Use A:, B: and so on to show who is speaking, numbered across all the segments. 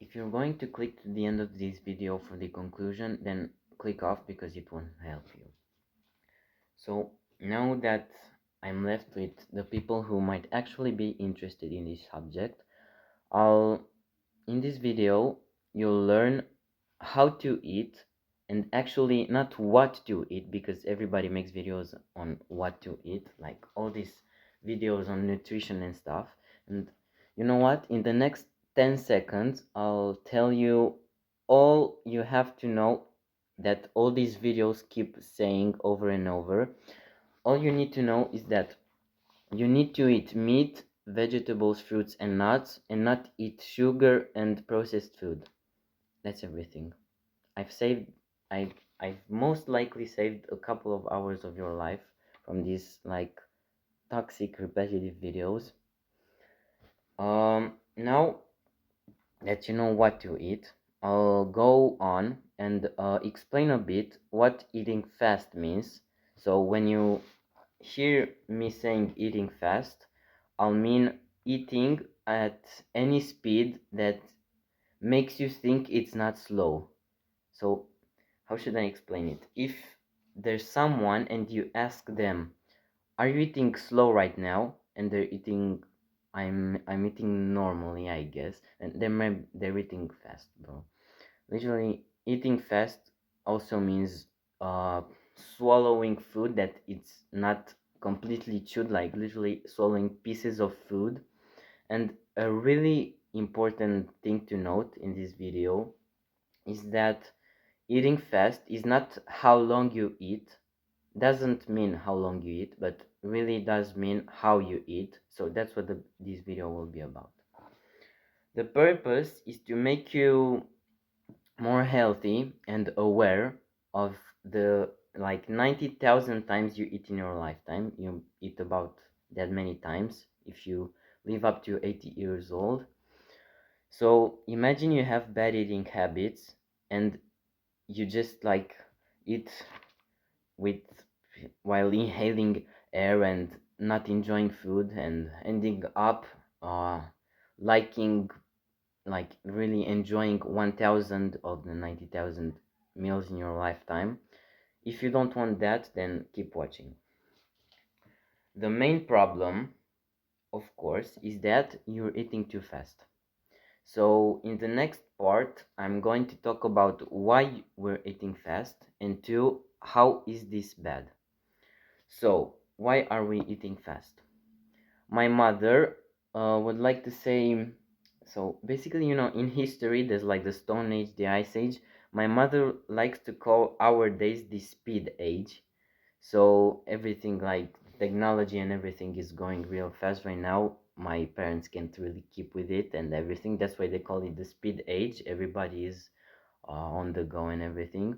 A: if you're going to click to the end of this video for the conclusion, then click off because it won't help you. So now that I'm left with the people who might actually be interested in this subject, in this video you'll learn how to eat, and actually not what to eat, because everybody makes videos on what to eat, like all these videos on nutrition and stuff. And you know what, in the next 10 seconds I'll tell you all you have to know that all these videos keep saying over and over. All you need to know is that you need to eat meat, vegetables, fruits, and nuts, and not eat sugar and processed food. That's everything. I've saved, I've most likely saved a couple of hours of your life from these like toxic repetitive videos. Now that you know what to eat, I'll go on and explain a bit what eating fast means. So when you hear me saying eating fast, I'll mean eating at any speed that makes you think it's not slow. So how should I explain it? If there's someone and you ask them, "Are you eating slow right now?" and they're eating, I'm eating normally, I guess, and they're eating fast, bro. Literally, eating fast also means swallowing food that it's not completely chewed, like literally swallowing pieces of food. And a really important thing to note in this video is that eating fast is not how long you eat, doesn't mean how long you eat, but really does mean how you eat. So that's what this video will be about. The purpose is to make you more healthy and aware of the like 90,000 times you eat in your lifetime. You eat about that many times if you live up to 80 years old. So imagine you have bad eating habits and you just like eat with while inhaling air and not enjoying food, and ending up uh liking like really enjoying 1000 of the 90,000 meals in your lifetime. If you don't want that, then keep watching. The main problem, of course, is that you're eating too fast. So in the next part, I'm going to talk about why we're eating fast, and two, how is this bad. So why are we eating fast? My mother would like to say, so basically, in history, there's like the Stone Age, the Ice Age. My mother likes to call our days the Speed Age. So everything like technology and everything is going real fast right now. My parents can't really keep with it and everything. That's why they call it the Speed Age. Everybody is on the go and everything.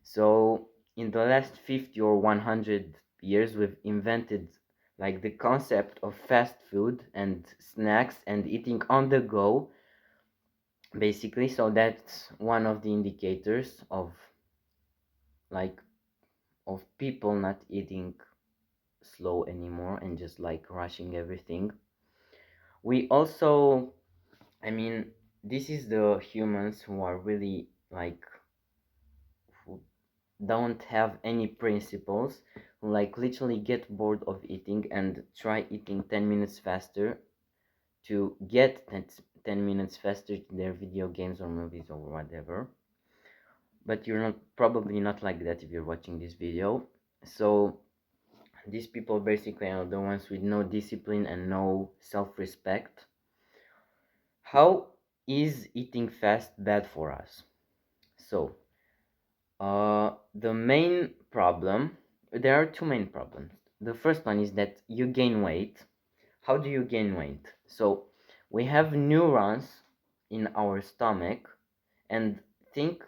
A: So in the last 50 or 100 years, we've invented like the concept of fast food and snacks and eating on the go, basically. So that's one of the indicators of like of people not eating slow anymore and just like rushing everything. We also, I mean, this is the humans who are really like who don't have any principles, who like literally get bored of eating and try eating 10 minutes faster to get 10 minutes faster to their video games or movies or whatever. But you're not probably not like that if you're watching this video. So these people basically are the ones with no discipline and no self-respect. How is eating fast bad for us? So the main problem, there are two main problems. The first one is that you gain weight. How do you gain weight? So we have neurons in our stomach, and think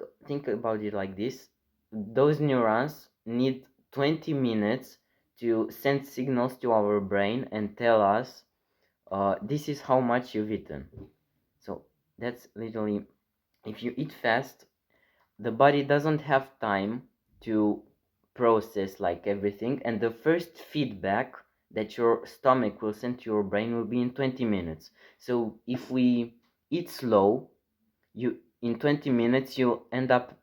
A: about it like this. Those neurons need 20 minutes to send signals to our brain and tell us this is how much you've eaten. So that's literally, if you eat fast, the body doesn't have time to process like everything, and the first feedback that your stomach will send to your brain will be in 20 minutes. So if we eat slow, in 20 minutes you'll end up,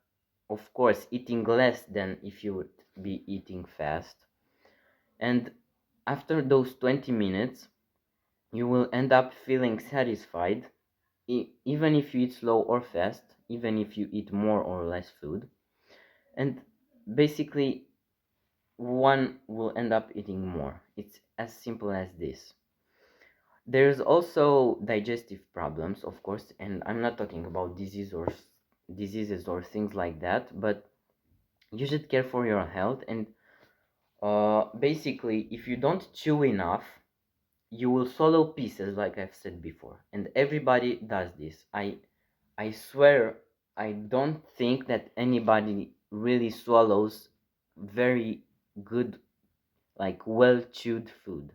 A: of course, eating less than if you would be eating fast. And after those 20 minutes, you will end up feeling satisfied, even if you eat slow or fast, even if you eat more or less food. And basically, one will end up eating more. It's as simple as this. There's also digestive problems, of course, and I'm not talking about diseases or things like that, but you should care for your health. And basically, if you don't chew enough, you will swallow pieces, like I've said before, and everybody does this. I swear, I don't think that anybody really swallows very good, like well chewed food.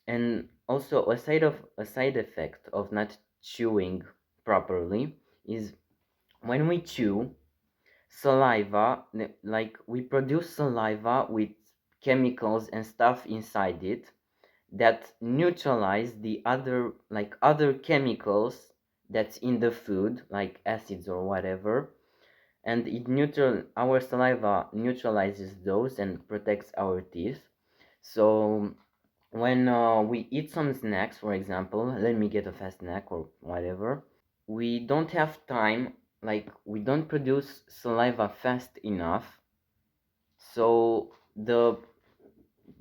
A: And also a side effect of not chewing properly is when we chew saliva, like we produce saliva with chemicals and stuff inside it that neutralize the other chemicals that's in the food, like acids or whatever, and our saliva neutralizes those and protects our teeth. So when we eat some snacks, for example, let me get a fast snack or whatever, we don't have time, like we don't produce saliva fast enough, so the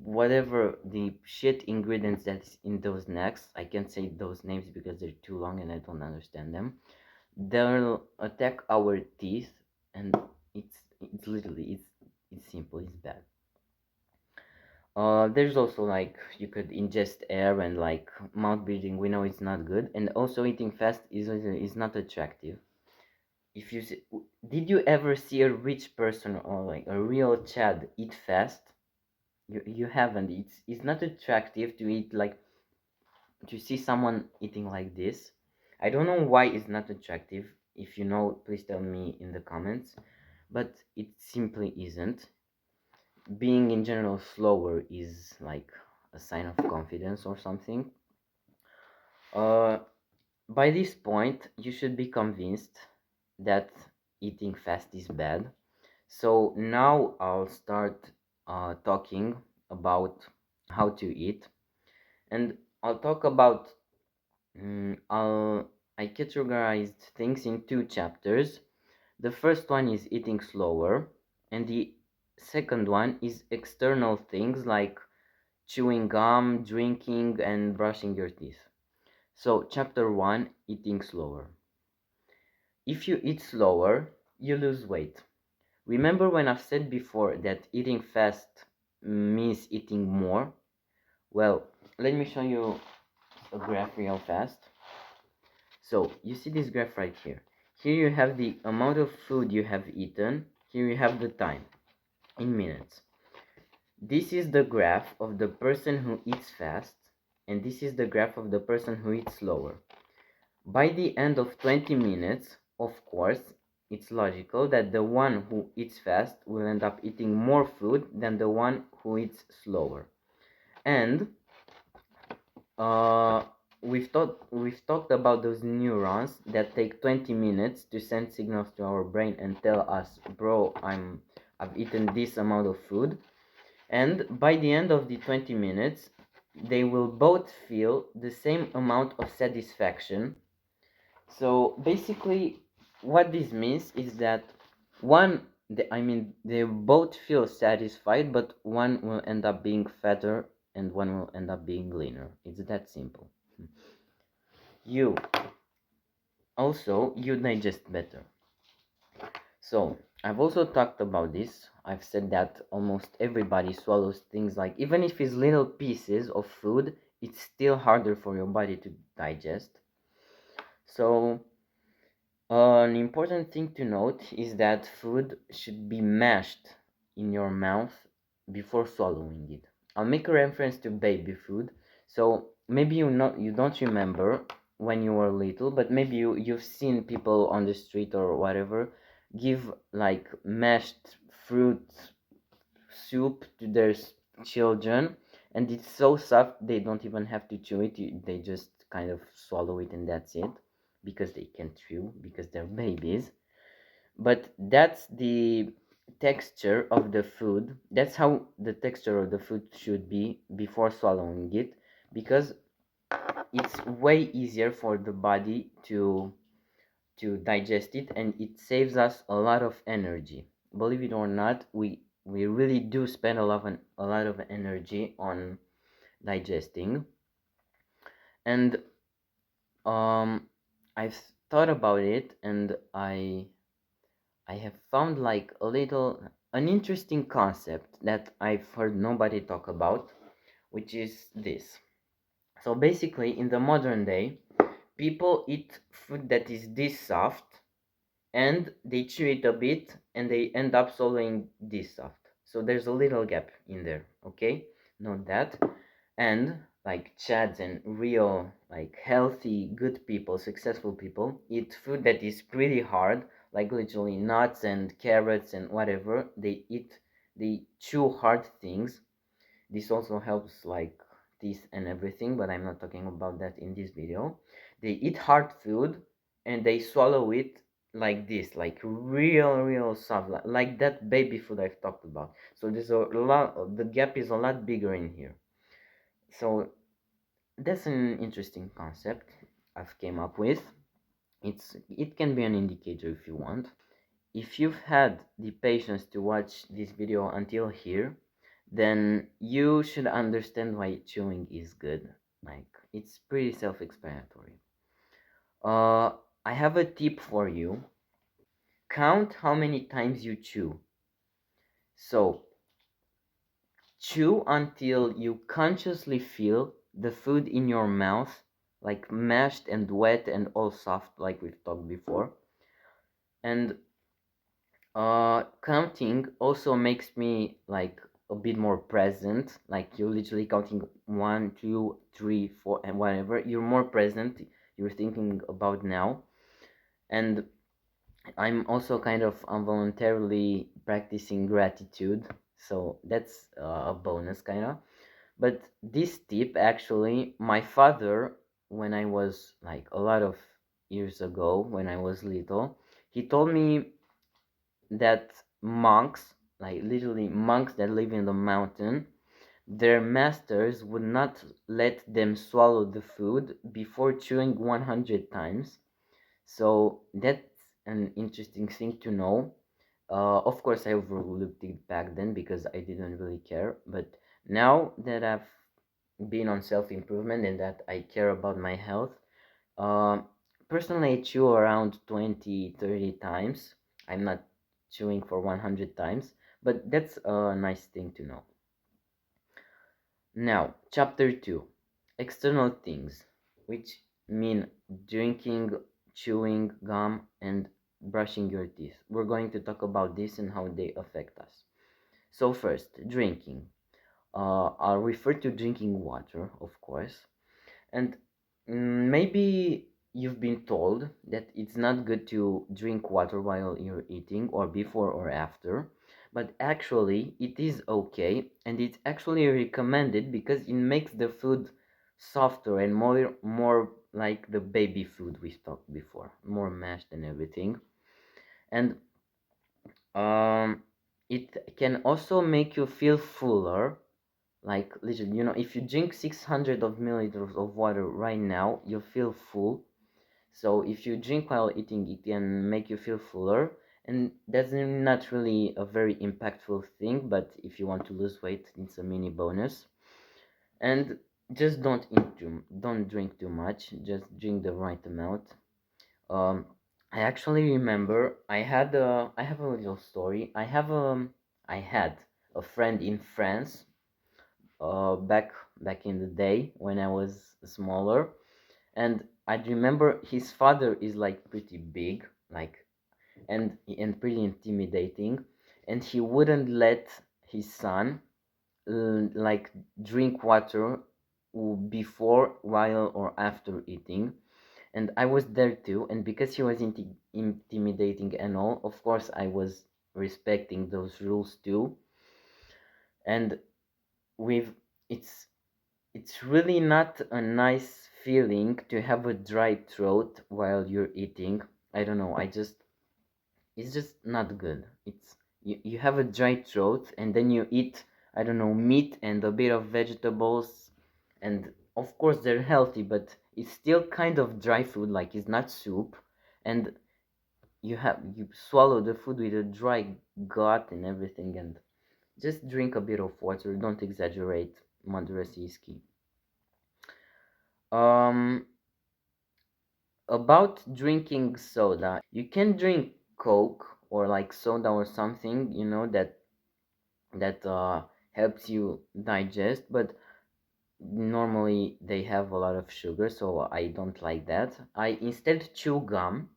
A: whatever the shit ingredients that's in those snacks, I can't say those names because they're too long and I don't understand them, they'll attack our teeth, and it's literally it's simple, it's bad. There's also like you could ingest air and like mouth breathing. We know it's not good, and also eating fast is not attractive. If you see, did you ever see a rich person or like a real Chad eat fast? You haven't. It's not attractive to eat like to see someone eating like this. I don't know why it's not attractive. If you know, please tell me in the comments. But it simply isn't. Being in general slower is like a sign of confidence or something. Uh, by this point, you should be convinced that eating fast is bad. So now I'll start talking about how to eat, and I'll talk about I categorized things in two chapters. The first one is eating slower, and the second one is external things like chewing gum, drinking, and brushing your teeth. So, chapter 1, eating slower. If you eat slower, you lose weight. Remember when I've said before that eating fast means eating more? Well, let me show you a graph real fast. So, you see this graph right here. Here you have the amount of food you have eaten. Here you have the time in minutes. This is the graph of the person who eats fast, and this is the graph of the person who eats slower. By the end of 20 minutes, of course, it's logical that the one who eats fast will end up eating more food than the one who eats slower. And we've talked about those neurons that take 20 minutes to send signals to our brain and tell us, bro, I've eaten this amount of food. And by the end of the 20 minutes, they will both feel the same amount of satisfaction. So basically, what this means is that they both feel satisfied, but one will end up being fatter and one will end up being leaner. It's that simple. You digest better. So I've also talked about this. I've said that almost everybody swallows things, like even if it's little pieces of food, it's still harder for your body to digest. So an important thing to note is that food should be mashed in your mouth before swallowing it. I'll make a reference to baby food. So maybe you don't remember when you were little, but maybe you've seen people on the street or whatever give like mashed fruit soup to their children, and it's so soft they don't even have to chew it. They just kind of swallow it and that's it. because they can't chew because they're babies. But that's the texture of the food. That's how the texture of the food should be before swallowing it, because it's way easier for the body to digest it, and it saves us a lot of energy. Believe it or not, we really do spend a lot of energy on digesting. And I've thought about it, and I have found like an interesting concept that I've heard nobody talk about, which is this. So basically, in the modern day, people eat food that is this soft, and they chew it a bit, and they end up swallowing this soft. So there's a little gap in there, okay? Note that. And like chads and real, like healthy, good people, successful people eat food that is pretty hard, like literally nuts and carrots and whatever. They chew hard things. This also helps like teeth and everything, but I'm not talking about that in this video. They eat hard food and they swallow it like this, like real soft, like that baby food I've talked about. So there's a lot, the gap is a lot bigger in here. So that's an interesting concept I've came up with. It can be an indicator if you want. If you've had the patience to watch this video until here, then you should understand why chewing is good. Like, it's pretty self-explanatory. Uh, I have a tip for you. Count how many times you chew. So, chew until you consciously feel the food in your mouth, like mashed and wet and all soft, like we've talked before. And counting also makes me like a bit more present. Like you're literally counting 1, 2, 3, 4, and whatever. You're more present. You're thinking about now. And I'm also kind of involuntarily practicing gratitude. So that's a bonus, kind of. But this tip, actually, my father, when I was like a lot of years ago, when I was little, he told me that monks, like literally monks that live in the mountain, their masters would not let them swallow the food before chewing 100 times. So that's an interesting thing to know. Of course, I overlooked it back then because I didn't really care. But now that I've been on self improvement and that I care about my health, uh, personally, I chew around 20, 30 times. I'm not chewing for 100 times, but that's a nice thing to know. Now, chapter 2, external things, which mean drinking, chewing gum, and brushing your teeth. We're going to talk about this and how they affect us. So, first, drinking. I'll refer to drinking water, of course. And maybe you've been told that it's not good to drink water while you're eating or before or after, but actually it is okay, and it's actually recommended because it makes the food softer and more like the baby food we talked before, more mashed and everything. And um it can also make you feel fuller, like literally, if you drink 600 of milliliters of water right now, you feel full. So if you drink while eating, it can make you feel fuller, and that's not really a very impactful thing, but if you want to lose weight, it's a mini bonus. And just don't drink too much, just drink the right amount. um I actually remember I have a little story. I had a friend in France, back in the day when I was smaller, and I remember his father is like pretty big, like, and pretty intimidating, and he wouldn't let his son like drink water before, while, or after eating. And I was there too, and because he was intimidating and all, of course I was respecting those rules too. And we've it's really not a nice feeling to have a dry throat while you're eating. I don't know, it's just not good. It's you have a dry throat and then you eat, I don't know, meat and a bit of vegetables, and of course they're healthy, but it's still kind of dry food, like it's not soup, and you swallow the food with a dry gut and everything. And just drink a bit of water, don't exaggerate. Moderacy is key. um about drinking soda, you can drink Coke or like soda or something, that helps you digest, but normally they have a lot of sugar, so I don't like that. I instead chew gum,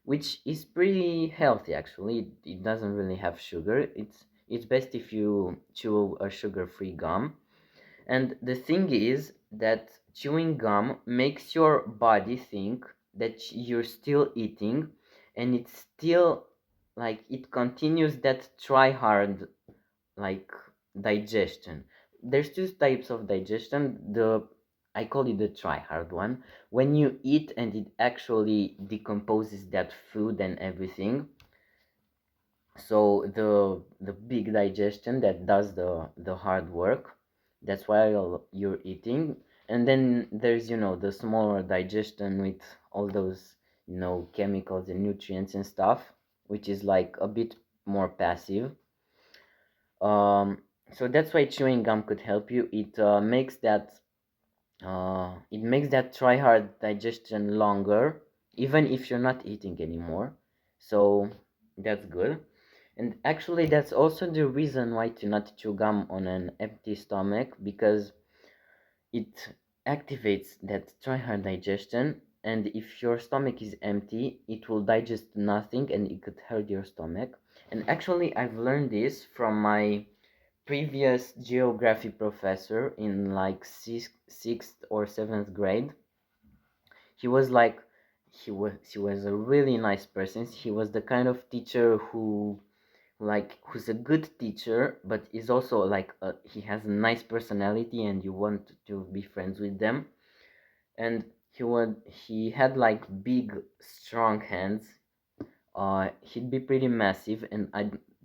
A: which is pretty healthy actually. It doesn't really have sugar. It's best if you chew a sugar-free gum. And the thing is that chewing gum makes your body think that you're still eating, and it's still like it continues that try hard, like, digestion. There's two types of digestion. The I call it the try hard one, when you eat and it actually decomposes that food and everything. So the big digestion that does the hard work, that's why you're eating. And then there's the smaller digestion with all those chemicals and nutrients and stuff, which is like a bit more passive. So that's why chewing gum could help you. It makes that try hard digestion longer, even if you're not eating anymore. So that's good. And actually, that's also the reason why to not chew gum on an empty stomach, because it activates that try hard digestion. And if your stomach is empty, it will digest nothing and it could hurt your stomach. And actually, I've learned this from my previous geography professor in like sixth or seventh grade. He was like, he was a really nice person. He was the kind of teacher who's a good teacher, but is also like he has a nice personality and you want to be friends with them. And he had like big strong hands. He'd be pretty massive, and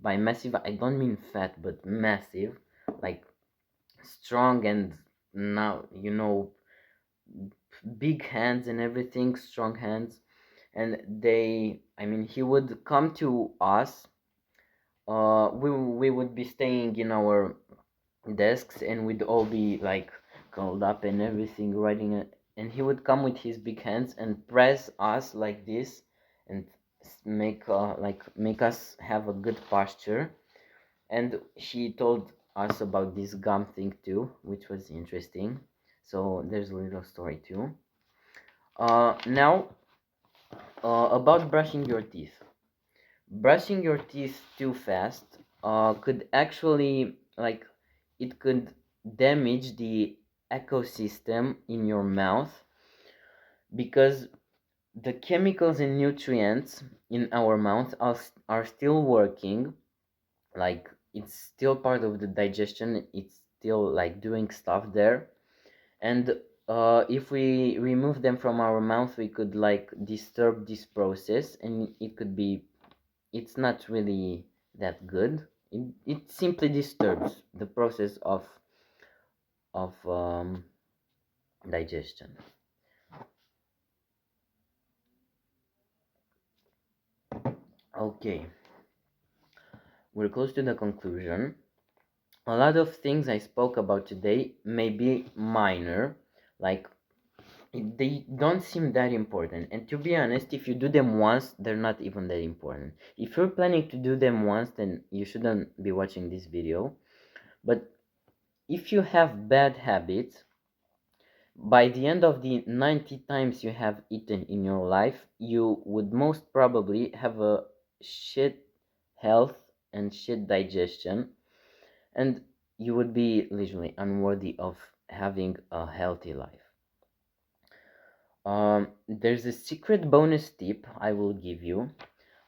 A: by massive I don't mean fat, but massive, like strong. And now big hands and everything, strong hands. And he would come to us. We would be staying in our desks, and we'd all be like curled up and everything, writing it. And he would come with his big hands and press us like this, and make us have a good posture. And he told us about this gum thing too, which was interesting. So there's a little story too. Now, about brushing your teeth. Brushing your teeth too fast could actually, like, it could damage the ecosystem in your mouth, because the chemicals and nutrients in our mouth are still working. Like, it's still part of the digestion, it's still like doing stuff there. And if we remove them from our mouth, we could like disturb this process, and it's not really that good. It simply disturbs the process of digestion. Okay, we're close to the conclusion. A lot of things I spoke about today may be minor, like they don't seem that important. And to be honest, if you do them once, they're not even that important. If you're planning to do them once, then you shouldn't be watching this video. But if you have bad habits, by the end of the 90 times you have eaten in your life, you would most probably have a shit health and shit digestion, and you would be literally unworthy of having a healthy life. There's a secret bonus tip I will give you.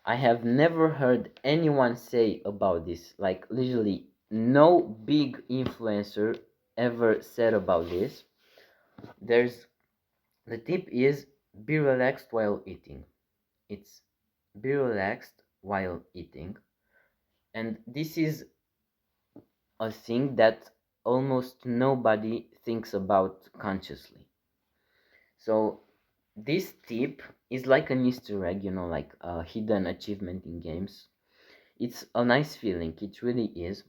A: I have never heard anyone say about this, like literally no big influencer ever said about this. There's The tip is be relaxed while eating. It's be relaxed while eating. And this is a thing that almost nobody thinks about consciously. So this tip is like an Easter egg, like a hidden achievement in games. It's a nice feeling, it really is.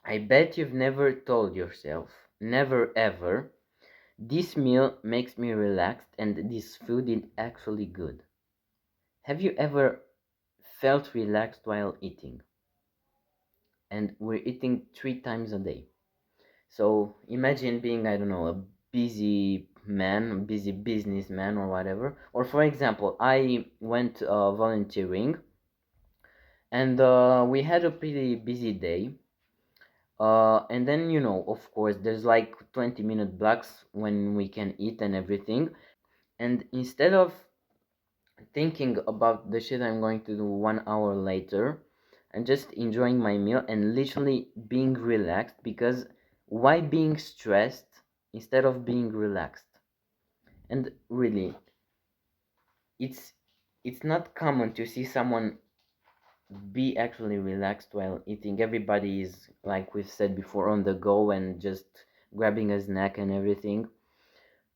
A: I bet you've never told yourself, never ever, this meal makes me relaxed and this food is actually good. Have you ever felt relaxed while eating? And we're eating 3 times a day. So imagine being, I don't know, a busy man, busy businessman or whatever. Or for example, I went volunteering and we had a pretty busy day. And then, of course, there's like 20-minute blocks when we can eat and everything. And instead of thinking about the shit I'm going to do 1 hour later, and just enjoying my meal and literally being relaxed, because why being stressed instead of being relaxed? And really, it's not common to see someone be actually relaxed while eating. Everybody is, like we've said before, on the go and just grabbing a snack and everything.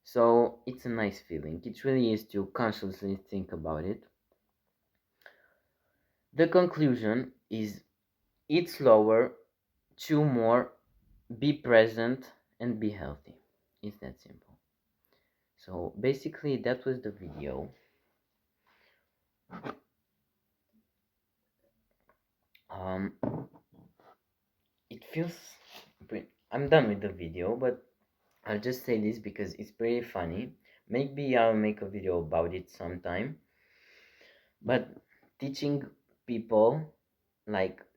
A: So it's a nice feeling. It really is to consciously think about it. The conclusion is eat slower, chew more, be present, and be healthy. It's that simple. So basically, that was the video. Um, it feels. I'm done with the video, but I'll just say this because it's pretty funny. Maybe I'll make a video about it sometime. But teaching people,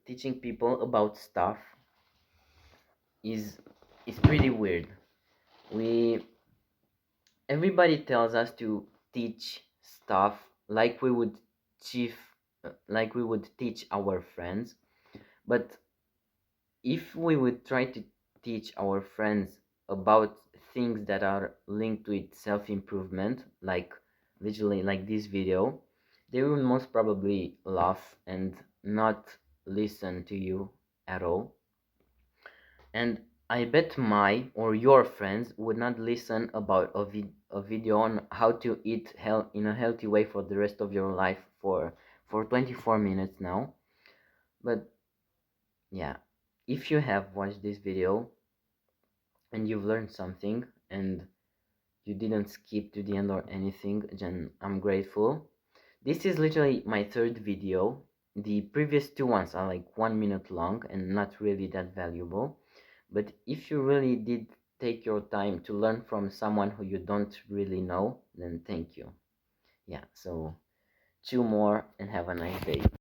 A: teaching people about stuff is pretty weird. We Everybody tells us to teach stuff like we would chief like we would teach our friends, but if we would try to teach our friends about things that are linked with self-improvement, like literally like this video, they will most probably laugh and not listen to you at all. And I bet my or your friends would not listen about a video on how to eat in a healthy way for the rest of your life for 24 minutes now. But yeah, if you have watched this video and you've learned something and you didn't skip to the end or anything, then I'm grateful. This is literally my third video. The previous two ones are like 1 minute long and not really that valuable. But if you really did take your time to learn from someone who you don't really know, then thank you. Yeah, so chew more and have a nice day.